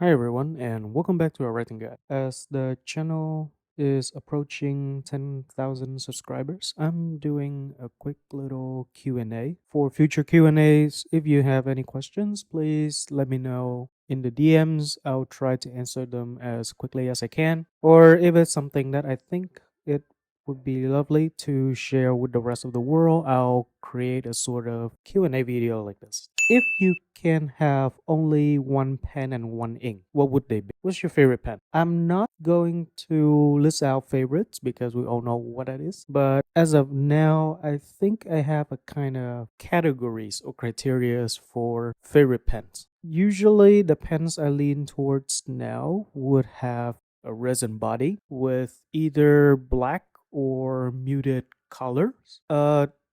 Hi everyone, and welcome back to our writing guide. As the channel is approaching 10,000 subscribers, I'm doing a quick little Q&A. For future Q&As, if you have any questions, please let me know in the DMs. I'll try to answer them as quickly as I can. Or if it's something that I think it would be lovely to share with the rest of the world, I'll create a sort of Q&A video like this. If you can have only one pen and one ink, what would they be? What's your favorite pen? I'm not going to list out favorites because we all know what that is. But as of now, I think I have a kind of categories or criterias for favorite pens. Usually the pens I lean towards now would have a resin body with either black or muted colors.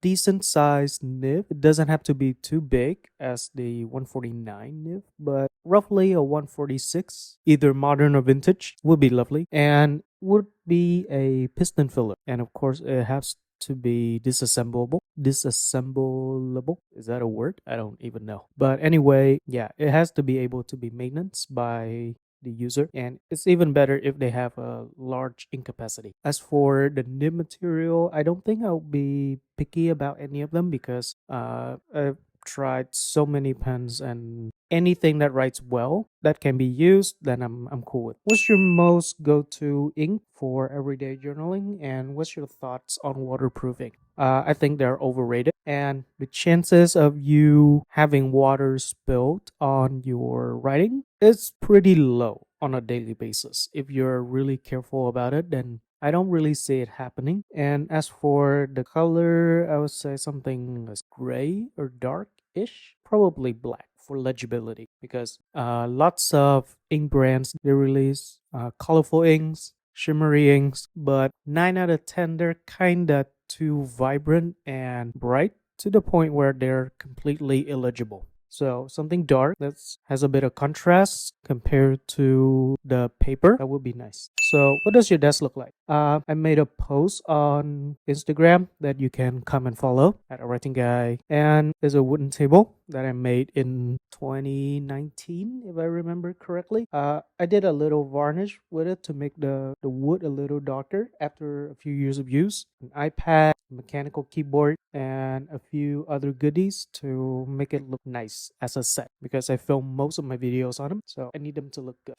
Decent sized nib. It doesn't have to be too big as the 149 nib, but roughly a 146, either modern or vintage, would be lovely. And would be a piston filler. And of course, it has to be disassemblable. Disassemblable. Is that a word? I don't even know. But anyway, yeah, it has to be able to be maintenance by the user, and it's even better if they have a large ink capacity. As for the nib material, I don't think I'll be picky about any of them because I've tried so many pens, and anything that writes well that can be used, then I'm cool with. What's your most go-to ink for everyday journaling, and what's your thoughts on waterproofing? I think they're overrated, and the chances of you having water spilled on your writing is pretty low on a daily basis. If you're really careful about it, then I don't really see it happening. And as for the color, I would say something as gray or dark-ish, probably black for legibility, because lots of ink brands, they release colorful inks, shimmery inks, but 9 out of 10 they're kind of too vibrant and bright to the point where they're completely illegible. So something dark that has a bit of contrast compared to the paper, that would be nice. So what does your desk look like? I made a post on Instagram that you can come and follow at awritingguy, and there's a wooden table that I made in 2019, if I remember correctly. I did a little varnish with it to make the wood a little darker after a few years of use. An iPad, mechanical keyboard, and a few other goodies to make it look nice as a set because I film most of my videos on them, so I need them to look good.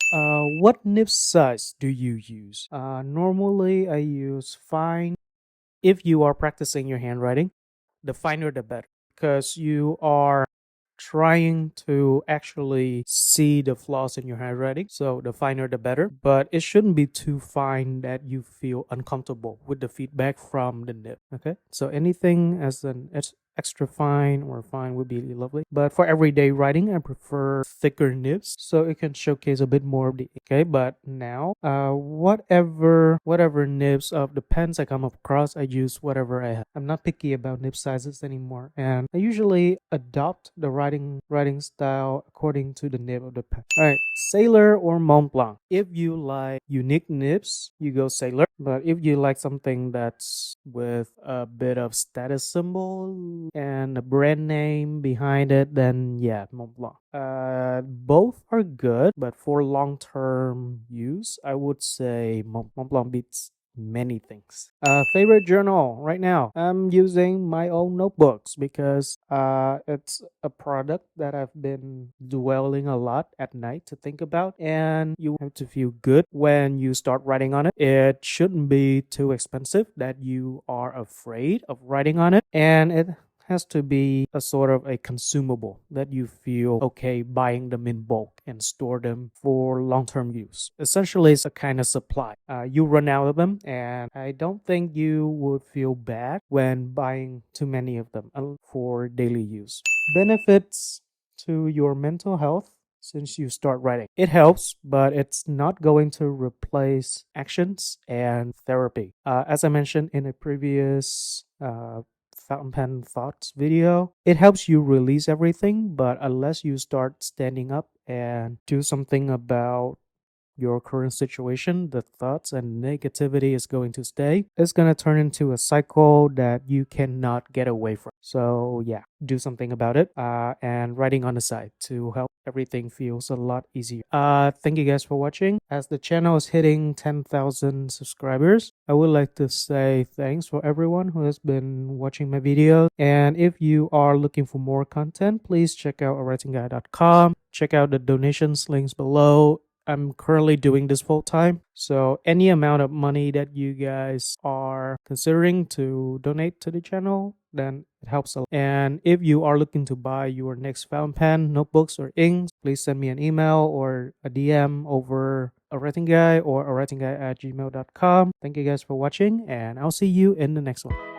What nib size do you use? Normally I use fine. If you are practicing your handwriting, the finer the better, because you are trying to actually see the flaws in your handwriting. So the finer the better, but it shouldn't be too fine that you feel uncomfortable with the feedback from the nib. Okay, so anything as an extra fine or fine would be lovely, but for everyday writing I prefer thicker nibs so it can showcase a bit more of the. Okay, but now whatever nibs of the pens I come across, I use whatever I have. I'm not picky about nib sizes anymore, and I usually adopt the writing style according to the nib of the pen. All right, Sailor or Mont Blanc. If you like unique nibs, you go Sailor. But if you like something that's with a bit of status symbol and a brand name behind it, then yeah, Mont Blanc. Both are good, but for long-term use, I would say Mont Blanc beats many things. Favorite journal right now, I'm using my own notebooks because it's a product that I've been dwelling a lot at night to think about, and you have to feel good when you start writing on it. It shouldn't be too expensive that you are afraid of writing on it, and it has to be a sort of a consumable that you feel okay buying them in bulk and store them for long-term use. Essentially, it's a kind of supply. You run out of them, and I don't think you would feel bad when buying too many of them for daily use. Benefits to your mental health since you start writing. It helps, but it's not going to replace actions and therapy. As I mentioned in a previous fountain pen thoughts video, it helps you release everything, but unless you start standing up and do something about your current situation, the thoughts and negativity is going to stay. It's going to turn into a cycle that you cannot get away from. So yeah, do something about it. And writing on the side to help everything feels a lot easier. Thank you guys for watching. As the channel is hitting 10,000 subscribers, I would like to say thanks for everyone who has been watching my videos. And if you are looking for more content, please check out awritingguy.com. Check out the donations links below. I'm currently doing this full time. So any amount of money that you guys are considering to donate to the channel, then it helps a lot. And if you are looking to buy your next fountain pen, notebooks, or inks, please send me an email or a DM over awritingguy or awritingguy@gmail.com. Thank you guys for watching, and I'll see you in the next one.